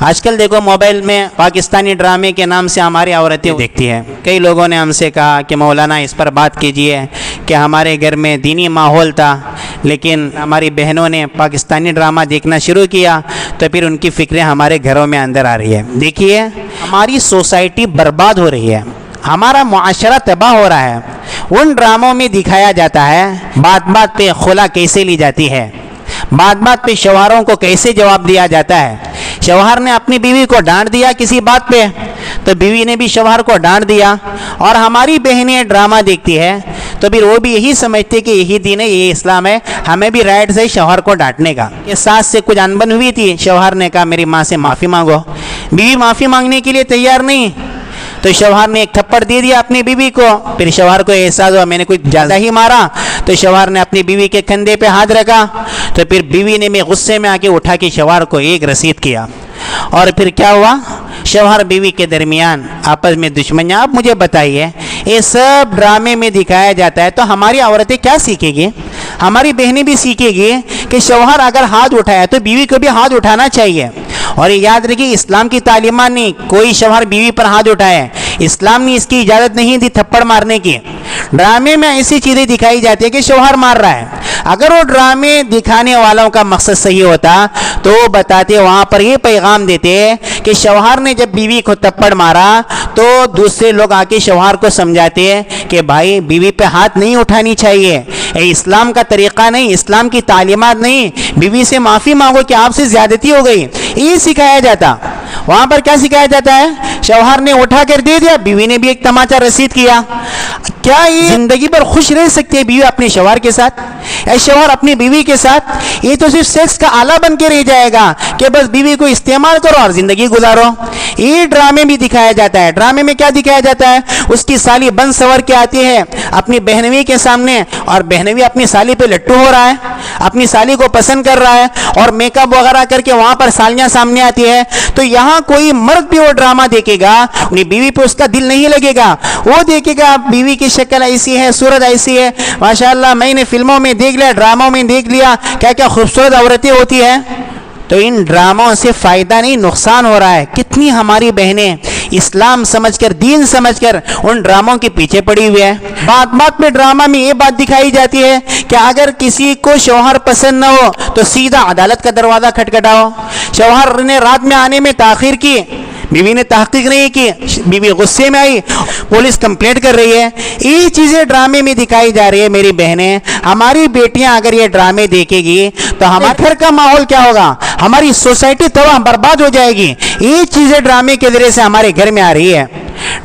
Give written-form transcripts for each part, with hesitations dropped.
آج کل دیکھو موبائل میں پاکستانی ڈرامے کے نام سے ہماری عورتیں دیکھتی ہیں. کئی لوگوں نے ہم سے کہا کہ مولانا اس پر بات کیجئے کہ ہمارے گھر میں دینی ماحول تھا لیکن ہماری بہنوں نے پاکستانی ڈرامہ دیکھنا شروع کیا تو پھر ان کی فکریں ہمارے گھروں میں اندر آ رہی ہے. دیکھیے ہماری سوسائٹی برباد ہو رہی ہے, ہمارا معاشرہ تباہ ہو رہا ہے. ان ڈراموں میں دکھایا جاتا ہے بات بات پہ خلا کیسے لی جاتی ہے, بات بات پہ شوہروں کو کیسے جواب دیا جاتا ہے. شوہر نے اپنی بیوی کو ڈانٹ دیا کسی بات پہ تو بیوی نے بھی شوہر کو ڈانٹ دیا. اور ہماری بہنیں ڈرامہ دیکھتی ہے تو پھر وہ بھی یہی سمجھتے کہ یہی دین ہے, یہی اسلام ہے, ہمیں بھی رائٹ ہے شوہر کو ڈانٹنے کا. یہ ساس سے کچھ انبن ہوئی تھی, شوہر نے کہا میری ماں سے معافی مانگو. بیوی معافی مانگنے کے لیے تیار نہیں تو شوہر نے ایک تھپڑ دے دیا اپنی بیوی کو. پھر شوہر کو احساس ہوا میں نے کچھ زیادہ ہی مارا تو شوہر نے اپنی بیوی کے کندھے پہ ہاتھ رکھا تو پھر بیوی نے میں غصے میں آ کے اٹھا کے شوہر کو ایک رسید کیا. اور پھر کیا ہوا, شوہر بیوی کے درمیان آپس میں دشمنیاں. آپ مجھے بتائیے یہ سب ڈرامے میں دکھایا جاتا ہے تو ہماری عورتیں کیا سیکھیں گی؟ ہماری بہنیں بھی سیکھیں گی کہ شوہر اگر ہاتھ اٹھایا تو بیوی کو بھی ہاتھ اٹھانا چاہیے. اور یہ یاد رکھیے اسلام کی تعلیمات نہیں کوئی شوہر بیوی پر ہاتھ اٹھائے, اسلام نے اس کی اجازت نہیں دی تھپڑ مارنے کی. ڈرامے میں ایسی چیزیں دکھائی جاتی ہے کہ شوہر مار رہا ہے. اگر وہ ڈرامے دکھانے والوں کا مقصد صحیح ہوتا تو وہ بتاتے, وہاں پر یہ پیغام دیتے کہ شوہر نے جب بیوی کو تھپڑ مارا تو دوسرے لوگ آ کے شوہر کو سمجھاتے کہ بھائی بیوی پہ ہاتھ نہیں اٹھانی چاہیے, اسلام کا طریقہ نہیں, اسلام کی تعلیمات نہیں, بیوی سے معافی مانگو کہ آپ سے زیادتی ہو گئی. یہ سکھایا جاتا. وہاں پر کیا سکھایا جاتا ہے, شوہر نے اٹھا کر دے دیا, بیوی نے بھی ایک تماچا رسید کیا. کیا یہ زندگی پر خوش رہ سکتے ہیں بیوی اپنے شوہر کے ساتھ, اے شوہر اپنی بیوی کے ساتھ؟ یہ تو صرف سیکس کا آلہ بن کے رہ جائے گا کہ بس بیوی کو استعمال کرو اور زندگی گزارو. یہ ڈرامے بھی دکھایا جاتا ہے. ڈرامے میں کیا دکھایا جاتا ہے, اس کی سالی بن سور کے آتی ہے اپنی بہنوی کے سامنے اور بہنوی اپنی سالی پہ لٹو ہو رہا ہے, اپنی سالی کو پسند کر رہا ہے اور میک اپ وغیرہ کر کے وہاں پر سالیاں سامنے آتی ہے. تو یہاں کوئی مرد بھی وہ ڈرامہ دیکھے گا, اپنی بیوی پہ اس کا دل نہیں لگے گا. وہ دیکھے گا بیوی کی شکل ایسی ہے, صورت ایسی ہے, ماشاءاللہ میں نے فلموں میں دیکھ لیا, ڈراموں میں دیکھ لیا کیا کیا خوبصورت عورتیں ہوتی ہیں. تو ان ڈراموں سے فائدہ نہیں نقصان ہو رہا ہے. کتنی ہماری بہنیں اسلام سمجھ کر, دین سمجھ کر ان ڈراموں کے پیچھے پڑی ہوئی ہے. بات بات میں ڈرامہ میں یہ بات دکھائی جاتی ہے کہ اگر کسی کو شوہر پسند نہ ہو تو سیدھا عدالت کا دروازہ کھٹکھٹاؤ. شوہر نے رات میں آنے میں تاخیر کی, بیوی نے تحقیق نہیں کی, بیوی غصے میں آئی, پولیس کمپلینٹ کر رہی ہے. یہ چیزیں ڈرامے میں دکھائی جا رہی ہے. میری بہنیں, ہماری بیٹیاں اگر یہ ڈرامے دیکھے گی تو ہمارے گھر کا ماحول کیا ہوگا, ہماری سوسائٹی تباہ برباد ہو جائے گی. یہ چیزیں ڈرامے کے ذریعے سے ہمارے گھر میں آ رہی ہے.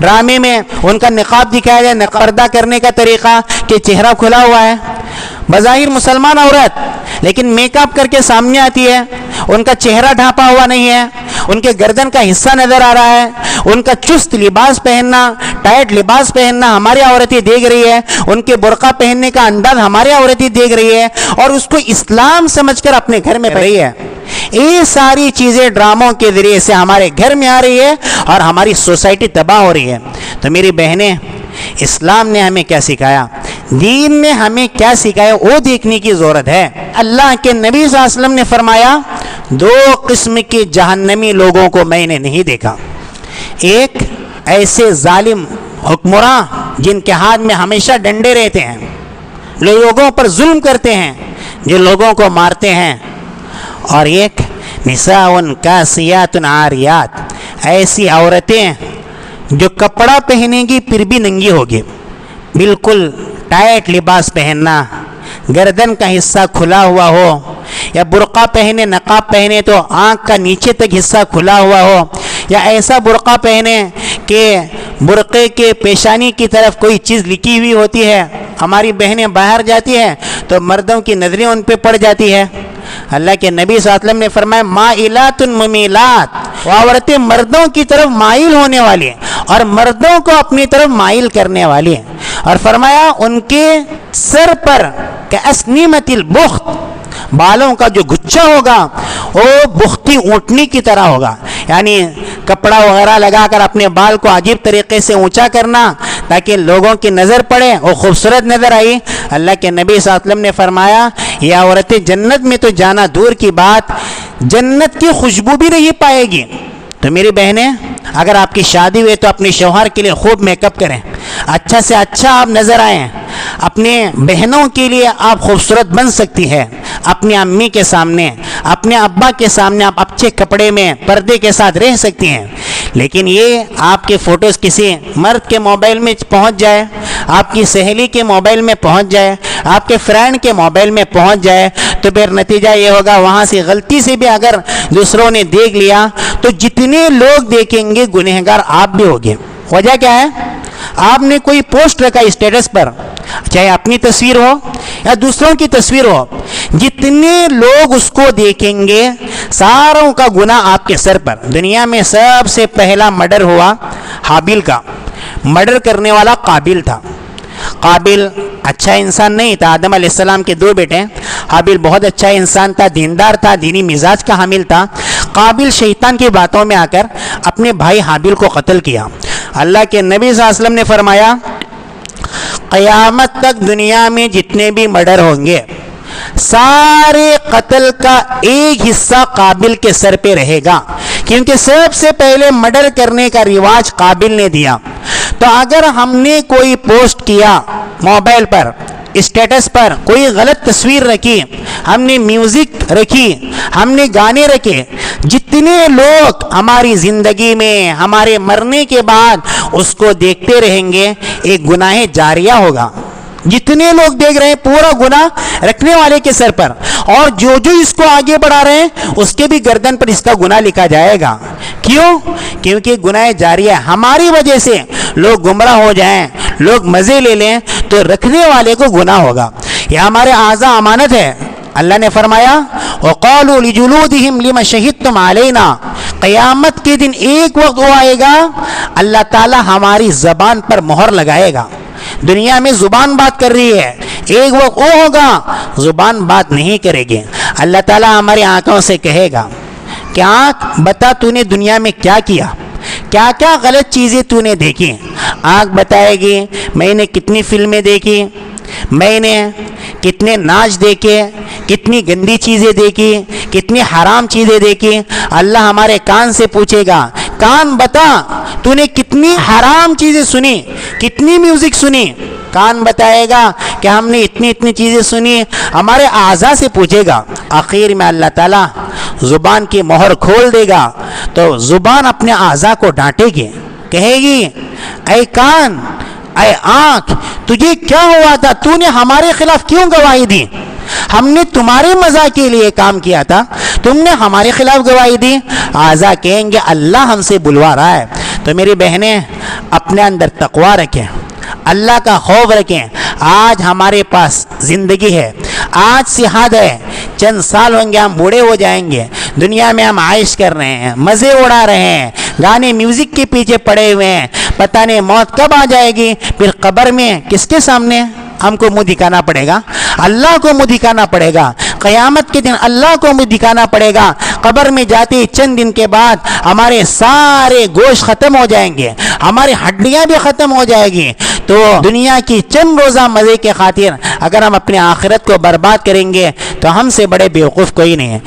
ڈرامے میں ان کا نقاب دکھایا جائے, پردہ کرنے کا طریقہ کہ چہرہ کھلا ہوا ہے, بظاہر مسلمان عورت لیکن میک اپ کر کے سامنے آتی ہے, ان کا چہرہ ڈھانپا ہوا نہیں ہے, ان کے گردن کا حصہ نظر آ رہا ہے, ان کا چست لباس پہننا, ٹائٹ لباس پہننا ہماری عورتیں دیکھ رہی ہے, ان کے برقع پہننے کا انداز ہماری عورتیں دیکھ رہی ہے اور اس کو اسلام سمجھ کر اپنے گھر میں پہ رہی ہے. یہ ساری چیزیں ڈراموں کے ذریعے سے ہمارے گھر میں آ رہی ہے اور ہماری سوسائٹی تباہ ہو رہی ہے. تو میری بہنیں, اسلام نے ہمیں کیا سکھایا, دین نے ہمیں کیا سکھایا, وہ دیکھنے کی ضرورت ہے. اللہ کے نبی صلی اللہ علیہ وسلم نے فرمایا 2 قسم کے جہنمی لوگوں کو میں نے نہیں دیکھا. ایک ایسے ظالم حکمراں جن کے ہاتھ میں ہمیشہ ڈنڈے رہتے ہیں, لوگوں پر ظلم کرتے ہیں, جو لوگوں کو مارتے ہیں. اور ایک نساء کاسیات عاریات, ایسی عورتیں جو کپڑا پہنے گی پھر بھی ننگی ہوگی, بالکل ٹائٹ لباس پہننا, گردن کا حصہ کھلا ہوا ہو, یا برقع پہنے, نقاب پہنے تو آنکھ کا نیچے تک حصہ کھلا ہوا ہو, یا ایسا برقع پہنے کہ برقعے کے پیشانی کی طرف کوئی چیز لکھی ہوئی ہوتی ہے. ہماری بہنیں باہر جاتی ہیں تو مردوں کی نظریں ان پہ پڑ جاتی ہے. اللہ کے نبی صلی اللہ علیہ وسلم نے فرمایا مائلات ممیلات, وہ عورتیں مردوں کی طرف مائل ہونے والی ہیں اور مردوں کو اپنی طرف مائل کرنے والی ہیں. اور فرمایا ان کے سر پر کاسنیمۃ البخت, بالوں کا جو گچھا ہوگا وہ بختی اونٹنی کی طرح ہوگا. یعنی کپڑا وغیرہ لگا کر اپنے بال کو عجیب طریقے سے اونچا کرنا تاکہ لوگوں کی نظر پڑے، وہ خوبصورت نظر آئی. اللہ کے نبی صلی اللہ علیہ وسلم نے فرمایا یہ عورتیں جنت میں تو جانا دور کی بات، جنت کی خوشبو بھی نہیں پائے گی. تو میری بہنیں، اگر آپ کی شادی ہوئی تو اپنے شوہر کے لیے خوب میک اپ کریں، اچھا سے اچھا آپ نظر آئیں. اپنے بہنوں کے لیے آپ خوبصورت بن سکتی ہے. اپنی امی کے سامنے، اپنے ابا کے سامنے آپ اچھے کپڑے میں پردے کے ساتھ رہ سکتی ہیں. لیکن یہ آپ کے فوٹوز کسی مرد کے موبائل میں پہنچ جائے، آپ کی سہیلی کے موبائل میں پہنچ جائے، آپ کے فرینڈ کے موبائل میں پہنچ جائے، تو پھر نتیجہ یہ ہوگا وہاں سے غلطی سے بھی اگر دوسروں نے دیکھ لیا تو جتنے لوگ دیکھیں گے گنہگار آپ بھی ہوگے. وجہ کیا ہے؟ آپ نے کوئی پوسٹ رکھا اسٹیٹس پر، چاہے اپنی تصویر ہو یا دوسروں کی تصویر ہو، جتنے لوگ اس کو دیکھیں گے ساروں کا گناہ آپ کے سر پر. دنیا میں سب سے پہلا مرڈر ہوا حابیل کا. مرڈر کرنے والا قابیل تھا. قابیل اچھا انسان نہیں تھا. آدم علیہ السلام کے 2 بیٹے. حابیل بہت اچھا انسان تھا، دیندار تھا، دینی مزاج کا حامل تھا. قابیل شیطان کی باتوں میں آ کر اپنے بھائی حابیل کو قتل کیا. اللہ کے نبی صلی اللہ علیہ وسلم نے فرمایا قیامت تک دنیا میں جتنے بھی مرڈر ہوں گے سارے قتل کا ایک حصہ قابیل کے سر پہ رہے گا، کیونکہ سب سے پہلے مرڈر کرنے کا رواج قابیل نے دیا. تو اگر ہم نے کوئی پوسٹ کیا موبائل پر، اسٹیٹس پر، کوئی غلط تصویر رکھی، ہم نے میوزک رکھی، ہم نے گانے رکھے، جتنے لوگ ہماری زندگی میں ہمارے مرنے کے بعد اس کو دیکھتے رہیں گے ایک گناہ جاریہ ہوگا. جتنے لوگ دیکھ رہے ہیں پورا گناہ رکھنے والے کے سر پر، اور جو اس کو آگے بڑھا رہے ہیں اس کے بھی گردن پر اس کا گناہ لکھا جائے گا. کیوں؟ کیونکہ گناہ جاریہ ہماری وجہ سے لوگ گمراہ ہو جائیں، لوگ مزے لے لیں تو رکھنے والے کو گناہ ہوگا. یہ ہمارے اعضاء امانت ہے. اللہ نے فرمایا وَقَالُوا لِجُلُودِهِمْ لِمَ شَهِدْتُمْ عَلَيْنَا. قیامت کے دن ایک وقت وہ آئے گا اللہ تعالی ہماری زبان پر مہر لگائے گا. دنیا میں زبان بات کر رہی ہے، ایک وقت وہ ہوگا زبان بات نہیں کرے گی. اللہ تعالیٰ ہماری آنکھوں سے کہے گا کہ آنکھ بتا تو نے دنیا میں کیا کیا، کیا کیا غلط چیزیں تو نے دیکھی. آنکھ بتائے گی میں نے کتنی فلمیں دیکھی، میں نے کتنے ناچ دیکھے، کتنی گندی چیزیں دیکھی، کتنی حرام چیزیں دیکھی. اللہ ہمارے کان سے پوچھے گا کان بتا تو نے کتنی حرام چیزیں سنی، کتنی میوزک سنی. کان بتائے گا کہ ہم نے اتنی چیزیں سنی. ہمارے اعضاء سے پوچھے گا. آخر میں اللہ تعالیٰ زبان کی مہر کھول دے گا تو زبان اپنے اعضاء کو ڈانٹے گی، کہے گی اے کان، اے آنکھ، تجھے کیا ہوا تھا؟ تو نے ہمارے خلاف کیوں گواہی دی؟ ہم نے تمہارے مزاح کے لیے کام کیا تھا، تم نے ہمارے خلاف گواہی دی. اعضاء کہیں گے اللہ ہم سے بلوا رہا ہے. تو میری بہنیں اپنے اندر تقوی رکھیں، اللہ کا خوف رکھیں. آج ہمارے پاس زندگی ہے، آج صحت ہے، چند سال ہوں گے ہم بوڑھے ہو جائیں گے. دنیا میں ہم عائش کر رہے ہیں، مزے اڑا رہے ہیں، گانے میوزک کے پیچھے پڑے ہوئے ہیں. پتہ نہیں موت کب آ جائے گی. پھر قبر میں کس کے سامنے ہم کو منہ دکھانا پڑے گا؟ اللہ کو منہ دکھانا پڑے گا. قیامت کے دن اللہ کو منہ دکھانا پڑے گا. قبر میں جاتے چند دن کے بعد ہمارے سارے گوشت ختم ہو جائیں گے، ہماری ہڈیاں بھی ختم ہو جائے گی. تو دنیا کی چند روزہ مزے کے خاطر اگر ہم اپنے آخرت کو برباد کریں گے تو ہم سے بڑے بیوقوف کوئی نہیں ہے.